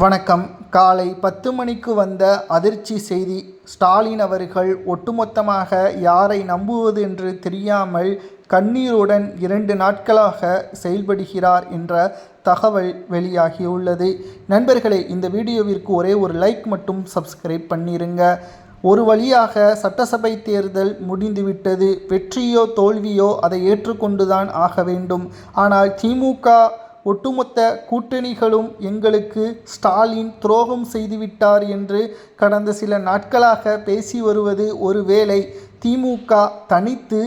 வணக்கம். காலை 10 மணிக்கு வந்த அதிர்ச்சி செய்தி. ஸ்டாலின் அவர்கள் ஒட்டுமொத்தமாக யாரை நம்புவது என்று தெரியாமல் கண்ணீருடன் 2 நாட்களாக செயல்படுகிறார் என்ற தகவல் வெளியாகியுள்ளது. நண்பர்களே, இந்த வீடியோவிற்கு ஒரே ஒரு லைக் மட்டும் சப்ஸ்கிரைப் பண்ணிருங்க. ஒரு வழியாக சட்டசபை தேர்தல் முடிந்துவிட்டது. வெற்றியோ தோல்வியோ அதை ஏற்றுக்கொண்டுதான் ஆக வேண்டும். ஆனால் திமுக ஒட்டுமொத்த கூட்டணிகளும் எங்களுக்கு ஸ்டாலின் துரோகம் செய்துவிட்டார் என்று கடந்த சில நாட்களாக பேசி வருவது ஒருவேளை திமுக தனித்து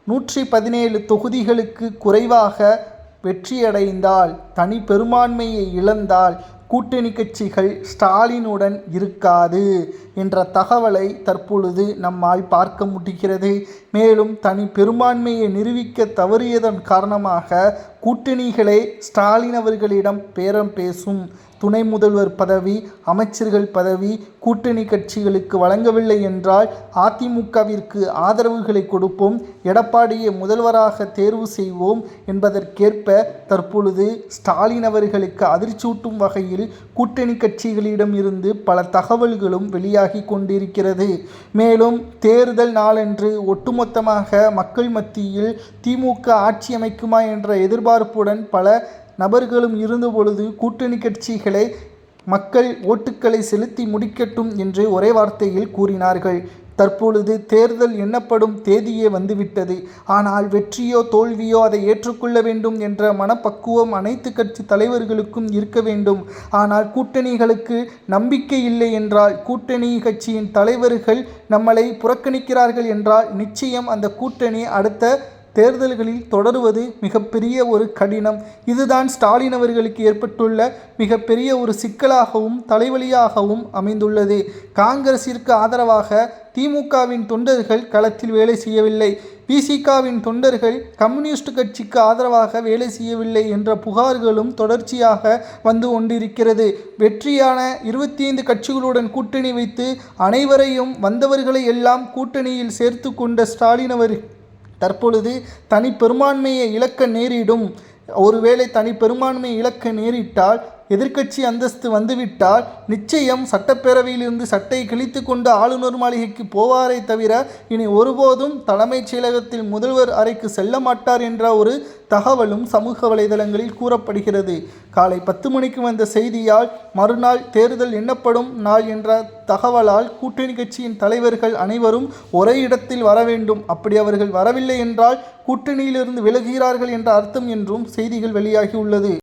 117 தொகுதிகளுக்கு குறைவாக வெற்றியடைந்தால், தனி பெரும்பான்மையை இழந்தால் கூட்டணி கட்சிகள் ஸ்டாலினுடன் இருக்காது என்ற தகவலை தற்பொழுது நம்மால் பார்க்க முடிகிறது. மேலும் தனி பெரும்பான்மையை நிரூபிக்க தவறியதன் காரணமாக கூட்டணிகளே ஸ்டாலின் அவர்களிடம் பேரம் பேசும். துணை முதல்வர் பதவி, அமைச்சர்கள் பதவி கூட்டணி கட்சிகளுக்கு வழங்கவில்லை என்றால் அதிமுகவிற்கு ஆதரவுகளை கொடுப்போம், எடப்பாடியை முதல்வராக தேர்வு செய்வோம் என்பதற்கேற்ப தற்பொழுது ஸ்டாலின் அவர்களுக்கு அதிர்ச்சியூட்டும் வகையில் கூட்டணி கட்சிகளிடம் இருந்து பல தகவல்களும் வெளியாகி கொண்டிருக்கிறது. மேலும் தேர்தல் நாளன்று ஒட்டுமொத்தமாக மக்கள் மத்தியில் திமுக ஆட்சி அமைக்குமா என்ற எதிர்பார்ப்புடன் பல நபர்களும் இருந்தபொழுது கூட்டணி கட்சிகளை மக்கள் ஓட்டுக்களை செலுத்தி முடிக்கட்டும் என்று ஒரே வார்த்தையில் கூறினார்கள். தற்பொழுது தேர்தல் எண்ணப்படும் தேதியே வந்துவிட்டது. ஆனால் வெற்றியோ தோல்வியோ அதை ஏற்றுக்கொள்ள வேண்டும் என்ற மனப்பக்குவம் அனைத்து கட்சி தலைவர்களுக்கும் இருக்க வேண்டும். ஆனால் கூட்டணிகளுக்கு நம்பிக்கை இல்லை என்றால், கூட்டணி கட்சியின் தலைவர்கள் நம்மளை புறக்கணிக்கிறார்கள் என்றால் நிச்சயம் அந்த கூட்டணி அடுத்த தேர்தல்களில் தொடருவது மிகப்பெரிய ஒரு கடினம். இதுதான் ஸ்டாலின் அவர்களுக்கு ஏற்பட்டுள்ள மிகப்பெரிய ஒரு சிக்கலாகவும் தலைவலியாகவும் அமைந்துள்ளது. காங்கிரசிற்கு ஆதரவாக திமுகவின் தொண்டர்கள் களத்தில் வேலை செய்யவில்லை, விசிகவின் தொண்டர்கள் கம்யூனிஸ்ட் கட்சிக்கு ஆதரவாக வேலை செய்யவில்லை என்ற புகார்களும் தொடர்ச்சியாக வந்து கொண்டிருக்கிறது. வெற்றியான 25 கட்சிகளுடன் கூட்டணி வைத்து அனைவரையும் வந்தவர்களை எல்லாம் கூட்டணியில் சேர்த்து கொண்ட ஸ்டாலின் அவர்கள் தற்பொழுது தனி பெரும்பான்மையை இழக்க நேரிடும். ஒருவேளை தனி பெரும்பான்மையை இழக்க நேரிட்டால், எதிர்க்கட்சி அந்தஸ்து வந்துவிட்டால் நிச்சயம் சட்டப்பேரவையிலிருந்து சட்டை கிழித்து கொண்டு ஆளுநர் மாளிகைக்கு போவாரே தவிர இனி ஒருபோதும் தலைமைச் செயலகத்தில் முதல்வர் அறைக்கு செல்ல மாட்டார் என்ற ஒரு தகவலும் சமூக வலைதளங்களில் கூறப்படுகிறது. காலை 10 மணிக்கு வந்த செய்தியால் மறுநாள் தேர்தல் எண்ணப்படும் நாள் என்ற தகவலால் கூட்டணி கட்சியின் தலைவர்கள் அனைவரும் ஒரே இடத்தில் வர வேண்டும், அப்படி அவர்கள் வரவில்லை என்றால் கூட்டணியிலிருந்து விலகுகிறார்கள் என்ற அர்த்தம் என்றும் செய்திகள் வெளியாகியுள்ளது.